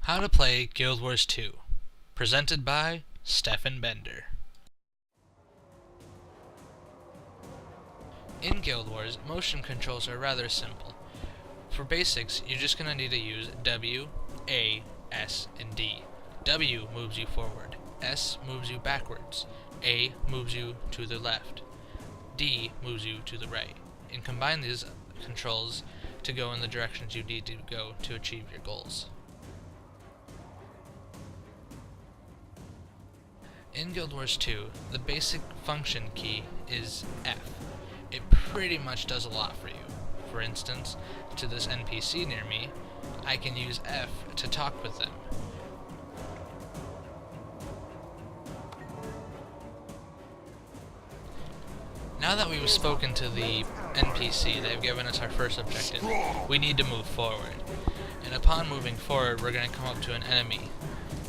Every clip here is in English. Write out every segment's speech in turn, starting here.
How to play Guild Wars 2, presented by Stephan Bender. In Guild Wars, motion controls are rather simple. For basics, you're just going to need to use W, A, S, and D. W moves you forward, S moves you backwards, A moves you to the left, D moves you to the right, and combine these controls to go in the directions you need to go to achieve your goals. In Guild Wars 2, the basic function key is F. It pretty much does a lot for you. For instance, to this NPC near me, I can use F to talk with them. Now that we've spoken to the NPC, they've given us our first objective. We need to move forward. And upon moving forward, we're going to come up to an enemy.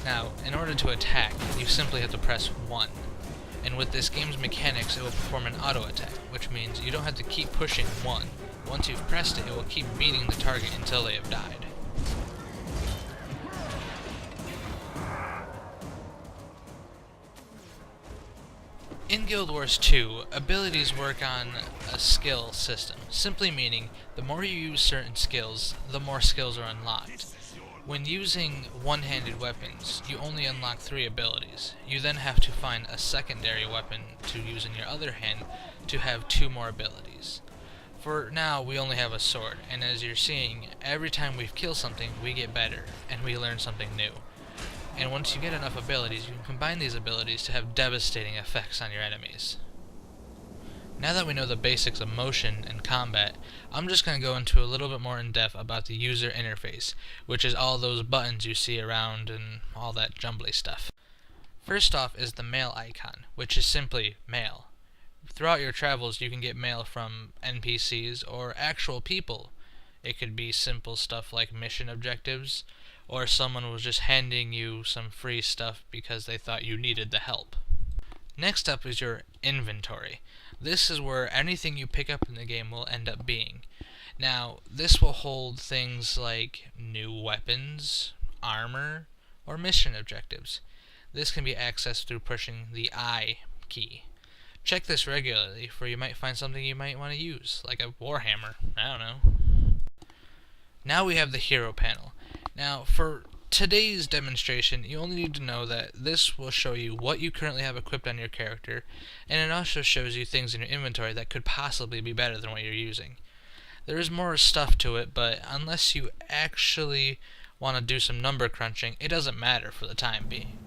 Now, in order to attack, you simply have to press 1. And with this game's mechanics, it will perform an auto attack, which means you don't have to keep pushing 1. Once you've pressed it, it will keep beating the target until they have died. In Guild Wars 2, abilities work on a skill system, simply meaning the more you use certain skills, the more skills are unlocked. When using one-handed weapons, you only unlock 3 abilities. You then have to find a secondary weapon to use in your other hand to have 2 more abilities. For now, we only have a sword, and as you're seeing, every time we kill something, we get better, and we learn something new. And once you get enough abilities, you can combine these abilities to have devastating effects on your enemies. Now that we know the basics of motion and combat, I'm just going to go into a little bit more in depth about the user interface, which is all those buttons you see around and all that jumbly stuff. First off is the mail icon, which is simply mail. Throughout your travels you can get mail from NPCs or actual people. It could be simple stuff like mission objectives, or someone was just handing you some free stuff because they thought you needed the help. Next up is your inventory. This is where anything you pick up in the game will end up being. Now, this will hold things like new weapons, armor, or mission objectives. This can be accessed through pushing the I key. Check this regularly, for you might find something you might want to use, like a warhammer, I don't know. Now we have the hero panel. Now, for today's demonstration, you only need to know that this will show you what you currently have equipped on your character, and it also shows you things in your inventory that could possibly be better than what you're using. There is more stuff to it, but unless you actually want to do some number crunching, it doesn't matter for the time being.